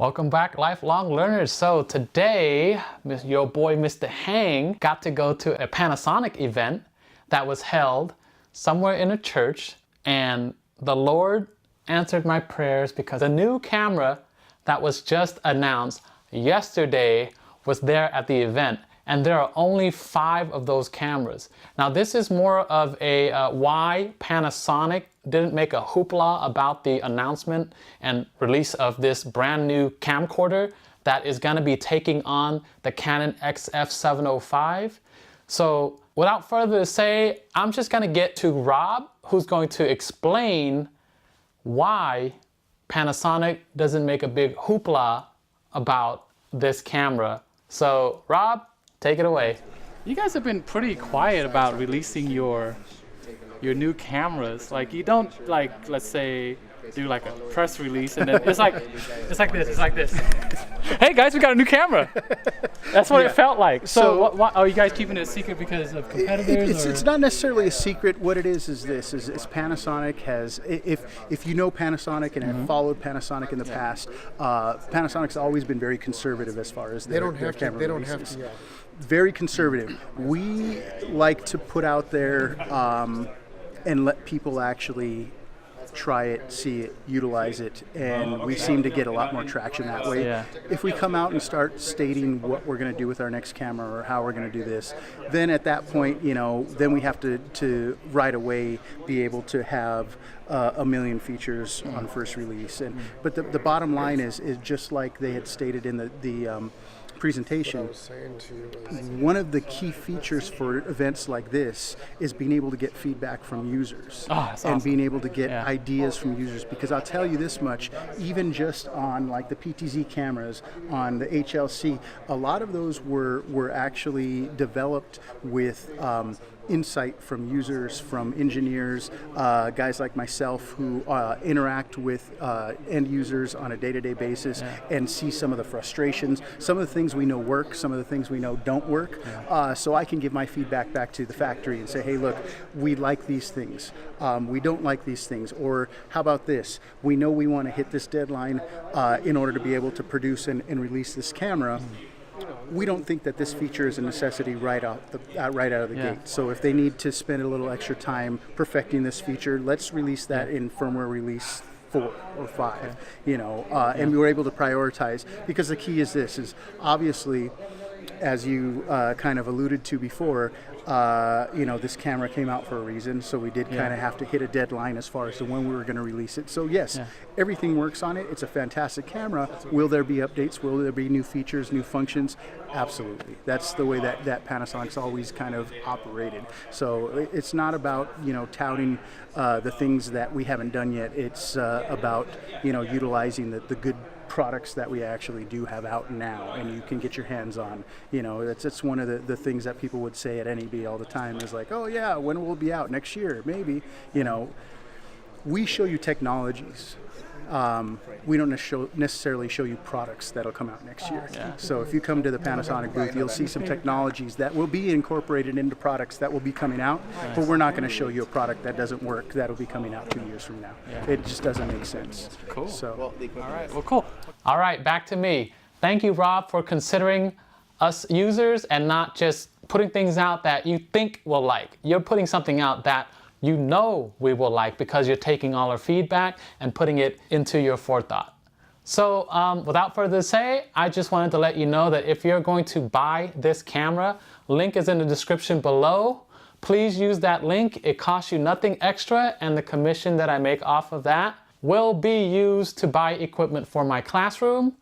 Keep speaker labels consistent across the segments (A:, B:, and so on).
A: Welcome back, lifelong learners. So today, your boy Mr. Heng got to go to a Panasonic event that was held somewhere in a church, and the Lord answered my prayers because a new camera that was just announced yesterday was there at the event, and there are only 5 of those cameras. Now this is more of a why Panasonic didn't make a hoopla about the announcement and release of this brand new camcorder that is going to be taking on the Canon XF705. So without further ado, I'm just going to get to Rob, who's going to explain why Panasonic doesn't make a big hoopla about this camera. So Rob, take it away.
B: You guys have been pretty quiet about releasing your new cameras. Like, you don't, like, let's say, do like a press release and then it's like this. Hey guys, we got a new camera. That's what it felt like. So what are you guys keeping it a secret because of competitors?
C: It's not necessarily a secret. What it is Panasonic has, if you know Panasonic and have followed Panasonic in the past, Panasonic's always been very conservative as far as their camera releases. Very conservative. We like to put out there and let people actually try it, see it, utilize it, and we seem to get a lot more traction that way. Yeah. If we come out and start stating what we're going to do with our next camera or how we're going to do this, then at that point, you know, then we have to right away be able to have a million features on first release. And but the bottom line is just like they had stated in the presentation, one of the key features for events like this is being able to get feedback from users and being able to get ideas from users, because I'll tell you this much, even just on like the PTZ cameras, on the HLC, a lot of those were actually developed with insight from users, from engineers, guys like myself who interact with end users on a day-to-day basis and see some of the frustrations, some of the things we know work, some of the things we know don't work. So I can give my feedback back to the factory and say, hey, look, we like these things. We don't like these things. Or how about this? We know we want to hit this deadline in order to be able to produce and release this camera. We don't think that this feature is a necessity right out of the gate. So if they need to spend a little extra time perfecting this feature, let's release that in firmware release 4 or 5, you know, and we were able to prioritize, because the key is this, is obviously, as you kind of alluded to before, you know, this camera came out for a reason, so we did kind of have to hit a deadline as far as to when we were going to release it. So yes, everything works on it. It's a fantastic camera. Will there be updates? Will there be new features, new functions? Absolutely. That's the way that Panasonic's always kind of operated. So it's not about, you know, touting the things that we haven't done yet. It's about, you know, utilizing the good products that we actually do have out now and you can get your hands on. You know, that's one of the things that people would say at NEB all the time is like, oh yeah, when will it be out? Next year, maybe. You know, we show you technologies. We don't necessarily show you products that'll come out next year. So if you come to the Panasonic booth, you'll see some technologies that will be incorporated into products that will be coming out, but we're not going to show you a product that doesn't work that'll be coming out 2 years from now. It just doesn't make sense.
B: Cool.
C: So,
B: all right. Well, cool.
A: All right, back to me. Thank you, Rob, for considering us users and not just putting things out that you think we'll like. You're putting something out that you know we will like because you're taking all our feedback and putting it into your forethought. So without further ado, I just wanted to let you know that if you're going to buy this camera, link is in the description below. Please use that link. It costs you nothing extra, and the commission that I make off of that will be used to buy equipment for my classroom.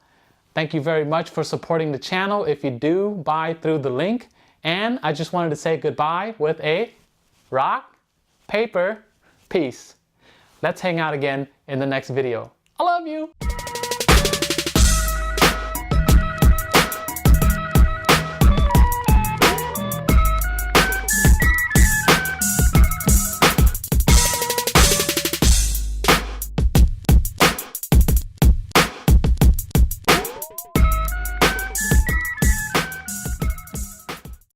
A: Thank you very much for supporting the channel if you do buy through the link. And I just wanted to say goodbye with a rock, paper, peace. Let's hang out again in the next video. I love you.